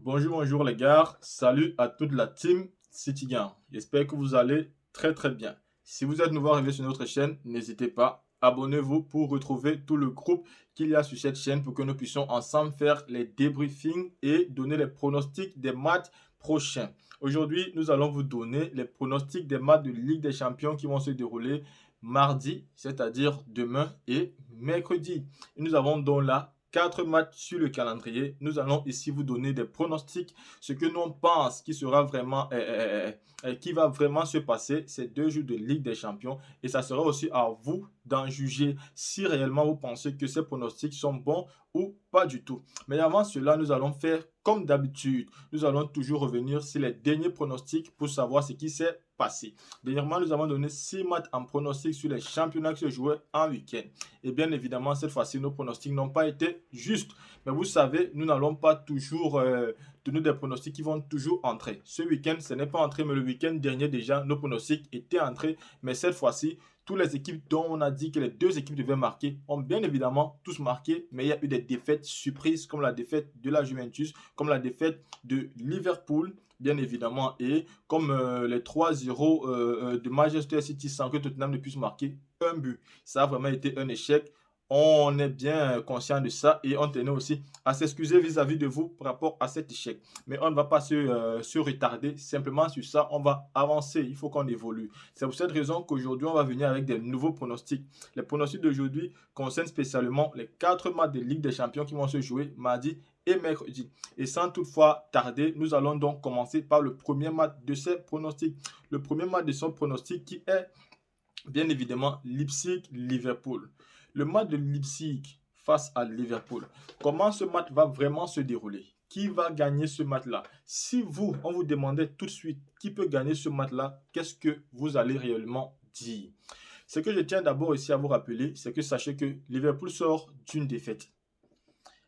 Bonjour les gars, salut à toute la team Citigan. J'espère que vous allez très très bien. Si vous êtes nouveau arrivé sur notre chaîne, n'hésitez pas, abonnez-vous pour retrouver tout le groupe qu'il y a sur cette chaîne pour que nous puissions ensemble faire les débriefings et donner les pronostics des matchs prochains. Aujourd'hui, nous allons vous donner les pronostics des matchs de Ligue des Champions qui vont se dérouler mardi, c'est-à-dire demain et mercredi. Et nous avons donc là 4 matchs sur le calendrier. Nous allons ici vous donner des pronostics, ce que nous on pense qui sera vraiment, qui va vraiment se passer ces 2 jours de Ligue des Champions. Et ça sera aussi à vous d'en juger si réellement vous pensez que ces pronostics sont bons ou pas du tout. Mais avant cela, nous allons faire comme d'habitude. Nous allons toujours revenir sur les derniers pronostics pour savoir ce qui s'est passé. Dernièrement, nous avons donné 6 matchs en pronostic sur les championnats qui se jouaient en week-end. Et bien évidemment, cette fois-ci, nos pronostics n'ont pas été justes. Mais vous savez, nous n'allons pas toujours donner des pronostics qui vont toujours entrer. Ce week-end, ce n'est pas entré, mais le week-end dernier déjà, nos pronostics étaient entrés. Mais cette fois-ci, toutes les équipes dont on a dit que les 2 équipes devaient marquer ont bien évidemment tous marqué, mais il y a eu des défaites surprises comme la défaite de la Juventus, comme la défaite de Liverpool, bien évidemment, et comme les 3-0 de Manchester City sans que Tottenham ne puisse marquer un but. Ça a vraiment été un échec. On est bien conscient de ça et on tenait aussi à s'excuser vis-à-vis de vous par rapport à cet échec. Mais on ne va pas se retarder simplement sur ça, on va avancer, il faut qu'on évolue. C'est pour cette raison qu'aujourd'hui, on va venir avec des nouveaux pronostics. Les pronostics d'aujourd'hui concernent spécialement les 4 matchs de Ligue des Champions qui vont se jouer mardi et mercredi. Et sans toutefois tarder, nous allons donc commencer par le premier match de ces pronostics. Le premier match de son pronostic qui est bien évidemment Leipzig-Liverpool. Le match de Leipzig face à Liverpool. Comment ce match va vraiment se dérouler? Qui va gagner ce match-là? Si vous, on vous demandait tout de suite qui peut gagner ce match-là, qu'est-ce que vous allez réellement dire? Ce que je tiens d'abord ici à vous rappeler, c'est que sachez que Liverpool sort d'une défaite.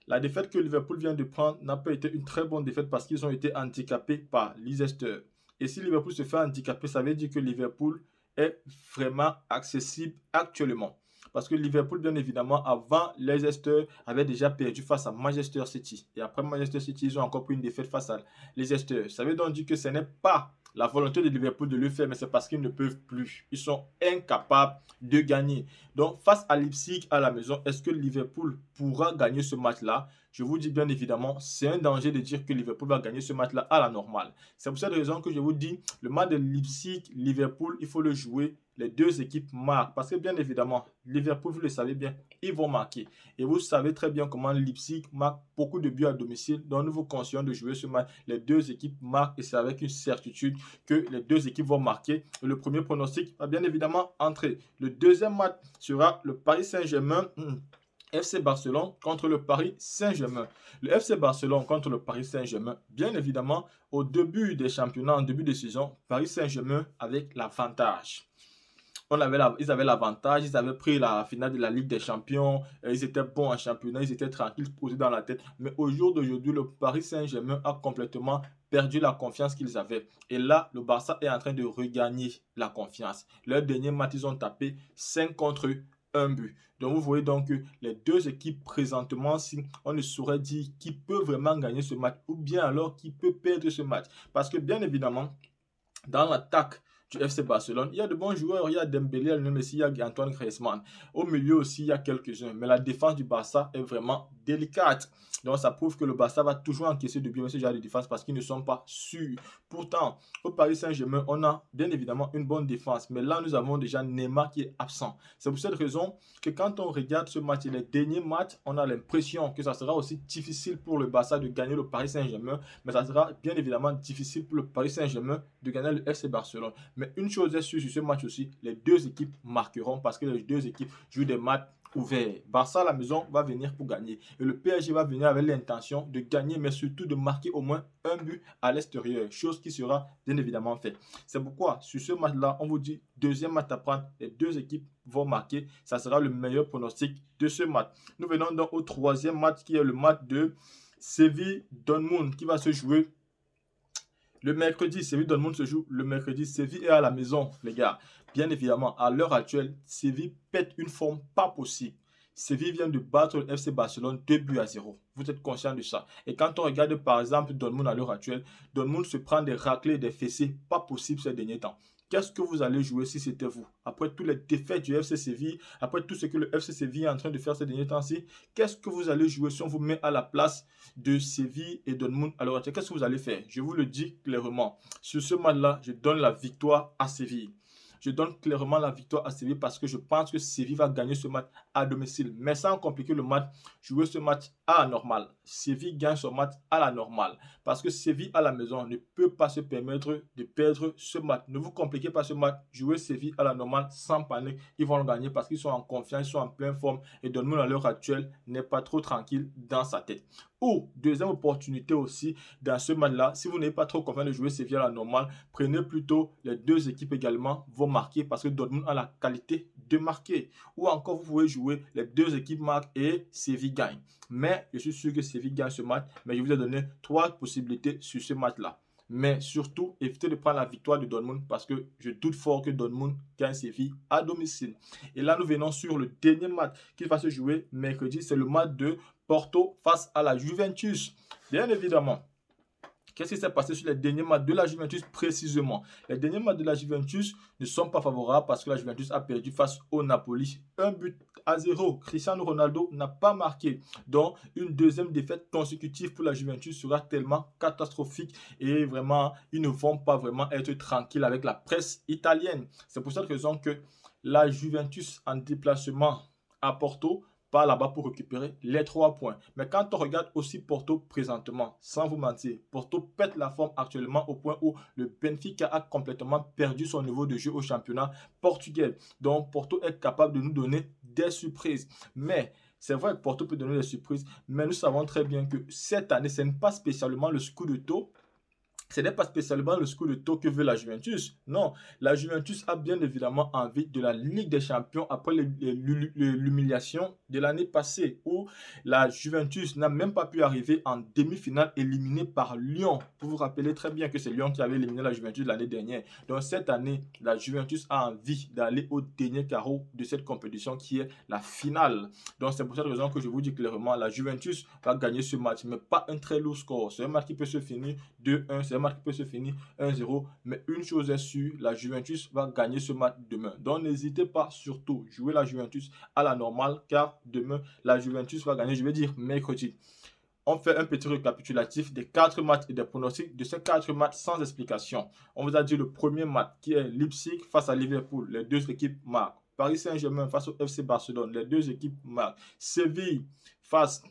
La défaite que Liverpool vient de prendre n'a pas été une très bonne défaite parce qu'ils ont été handicapés par Leicester. Et si Liverpool se fait handicaper, ça veut dire que Liverpool est vraiment accessible actuellement. Parce que Liverpool, bien évidemment, avant Leicester, avait déjà perdu face à Manchester City. Et après Manchester City, ils ont encore pris une défaite face à Leicester. Ça veut donc dire que ce n'est pas la volonté de Liverpool de le faire, mais c'est parce qu'ils ne peuvent plus. Ils sont incapables de gagner. Donc, face à Leipzig à la maison, est-ce que Liverpool pourra gagner ce match-là? Je vous dis bien évidemment, c'est un danger de dire que Liverpool va gagner ce match-là à la normale. C'est pour cette raison que je vous dis, le match de Leipzig-Liverpool, il faut le jouer. Les 2 équipes marquent. Parce que bien évidemment, Liverpool, vous le savez bien, ils vont marquer. Et vous savez très bien comment Leipzig marque beaucoup de buts à domicile. Donc, nous vous conseillons de jouer ce match. Les 2 équipes marquent et c'est avec une certitude que les 2 équipes vont marquer. Et le premier pronostic va bien évidemment entrer. Le deuxième match sera le Paris Saint-Germain. FC Barcelone contre le Paris Saint-Germain. Le FC Barcelone contre le Paris Saint-Germain, bien évidemment, au début des championnats, en début de saison, Paris Saint-Germain avec l'avantage. Ils avaient l'avantage, ils avaient pris la finale de la Ligue des Champions, ils étaient bons en championnat, ils étaient tranquilles, posés dans la tête. Mais au jour d'aujourd'hui, le Paris Saint-Germain a complètement perdu la confiance qu'ils avaient. Et là, le Barça est en train de regagner la confiance. Leur dernier match, ils ont tapé 5 contre un but. Donc vous voyez donc que les 2 équipes présentement, si on ne saurait dire qui peut vraiment gagner ce match ou bien alors qui peut perdre ce match. Parce que bien évidemment, dans l'attaque du FC Barcelone, il y a de bons joueurs, il y a Dembélé, il y a Messi, il y a Antoine Griezmann. Au milieu aussi, il y a quelques-uns. Mais la défense du Barça est vraiment délicate. Donc ça prouve que le Barça va toujours encaisser de buts avec ce genre de défense parce qu'ils ne sont pas sûrs. Pourtant, au Paris Saint-Germain, on a bien évidemment une bonne défense. Mais là, nous avons déjà Neymar qui est absent. C'est pour cette raison que quand on regarde ce match et les derniers matchs, on a l'impression que ça sera aussi difficile pour le Barça de gagner le Paris Saint-Germain. Mais ça sera bien évidemment difficile pour le Paris Saint-Germain de gagner le FC Barcelone. Mais une chose est sûre sur ce match aussi, les 2 équipes marqueront parce que les 2 équipes jouent des matchs ouverts. Barça à la maison va venir pour gagner. Et le PSG va venir avec l'intention de gagner, mais surtout de marquer au moins un but à l'extérieur. Chose qui sera bien évidemment faite. C'est pourquoi sur ce match-là, on vous dit deuxième match à prendre. Les 2 équipes vont marquer. Ça sera le meilleur pronostic de ce match. Nous venons donc au troisième match qui est le match de Séville-Dortmund qui va se jouer le mercredi. Séville Dortmund se joue le mercredi. Séville est à la maison, les gars. Bien évidemment, à l'heure actuelle, Séville pète une forme pas possible. Séville vient de battre le FC Barcelone 2 buts à 0. Vous êtes conscient de ça. Et quand on regarde par exemple Dortmund à l'heure actuelle, Dortmund se prend des raclées, des fessées, pas possible ces derniers temps. Qu'est-ce que vous allez jouer si c'était vous? Après toutes les défaites du FC Séville, après tout ce que le FC Séville est en train de faire ces derniers temps-ci, qu'est-ce que vous allez jouer si on vous met à la place de Séville et Dortmund à l'heure actuelle? Qu'est-ce que vous allez faire? Je vous le dis clairement. Sur ce match-là, je donne la victoire à Séville. Je donne clairement la victoire à Séville parce que je pense que Séville va gagner ce match à domicile. Mais sans compliquer le match, jouer ce match à la normale. Séville gagne son match à la normale. Parce que Séville à la maison ne peut pas se permettre de perdre ce match. Ne vous compliquez pas ce match. Jouez Séville à la normale sans panique. Ils vont le gagner parce qu'ils sont en confiance, ils sont en pleine forme. Et Dortmund à l'heure actuelle n'est pas trop tranquille dans sa tête. Ou, deuxième opportunité aussi dans ce match-là, si vous n'avez pas trop confiance de jouer Séville à la normale, prenez plutôt les deux équipes également vont marquer parce que Dortmund a la qualité de marquer. Ou encore, vous pouvez jouer les deux équipes marquent et Séville gagne. Mais je suis sûr que Séville gagne ce match, mais je vous ai donné 3 possibilités sur ce match-là. Mais surtout, évitez de prendre la victoire de Dortmund parce que je doute fort que Dortmund gagne Séville à domicile. Et là, nous venons sur le dernier match qui va se jouer mercredi. C'est le match de Porto face à la Juventus. Bien évidemment, qu'est-ce qui s'est passé sur les derniers matchs de la Juventus précisément? Les derniers matchs de la Juventus ne sont pas favorables parce que la Juventus a perdu face au Napoli 1 but à 0. Cristiano Ronaldo n'a pas marqué. Donc, une deuxième défaite consécutive pour la Juventus sera tellement catastrophique et vraiment, ils ne vont pas vraiment être tranquilles avec la presse italienne. C'est pour cette raison que la Juventus en déplacement à Porto pas là-bas pour récupérer les 3 points. Mais quand on regarde aussi Porto présentement, sans vous mentir, Porto pète la forme actuellement au point où le Benfica a complètement perdu son niveau de jeu au championnat portugais. Donc Porto est capable de nous donner des surprises. Mais c'est vrai que Porto peut donner des surprises, mais nous savons très bien que cette année, ce n'est pas spécialement le Scudetto. Ce n'est pas spécialement le Scudetto que veut la Juventus. Non, la Juventus a bien évidemment envie de la Ligue des Champions après l'humiliation de l'année passée où la Juventus n'a même pas pu arriver en demi-finale éliminée par Lyon. Vous vous rappelez très bien que c'est Lyon qui avait éliminé la Juventus l'année dernière. Donc cette année, la Juventus a envie d'aller au dernier carreau de cette compétition qui est la finale. Donc c'est pour cette raison que je vous dis clairement, la Juventus va gagner ce match, mais pas un très lourd score. C'est un match qui peut se finir 2-1, c'est un match qui peut se finir 1-0, mais une chose est sûre, la Juventus va gagner ce match demain. Donc n'hésitez pas surtout jouer la Juventus à la normale, car demain la Juventus va gagner, je vais dire mercredi. On fait un petit récapitulatif des 4 matchs et des pronostics de ces 4 matchs sans explication. On vous a dit le premier match qui est Leipzig face à Liverpool, les deux équipes marquent. Paris Saint-Germain face au FC Barcelone, les deux équipes marquent. Séville face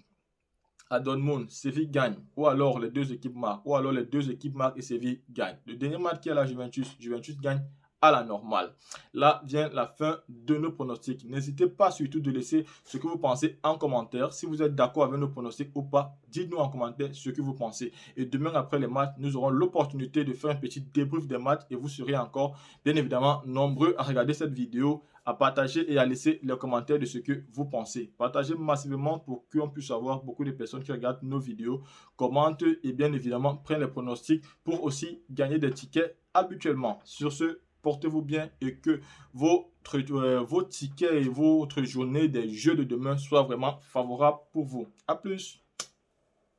à Dortmund, Séville gagne, ou alors les deux équipes marquent, ou alors les deux équipes marquent et Séville gagne. Le dernier match qui est la Juventus, Juventus gagne à la normale. Là vient la fin de nos pronostics. N'hésitez pas surtout de laisser ce que vous pensez en commentaire. Si vous êtes d'accord avec nos pronostics ou pas, dites-nous en commentaire ce que vous pensez. Et demain après les matchs, nous aurons l'opportunité de faire un petit débrief des matchs et vous serez encore bien évidemment nombreux à regarder cette vidéo, à partager et à laisser les commentaires de ce que vous pensez. Partagez massivement pour qu'on puisse avoir beaucoup de personnes qui regardent nos vidéos, commentent et bien évidemment prennent les pronostics pour aussi gagner des tickets habituellement. Sur ce, portez-vous bien et que vos tickets et votre journée des jeux de demain soient vraiment favorables pour vous. À plus!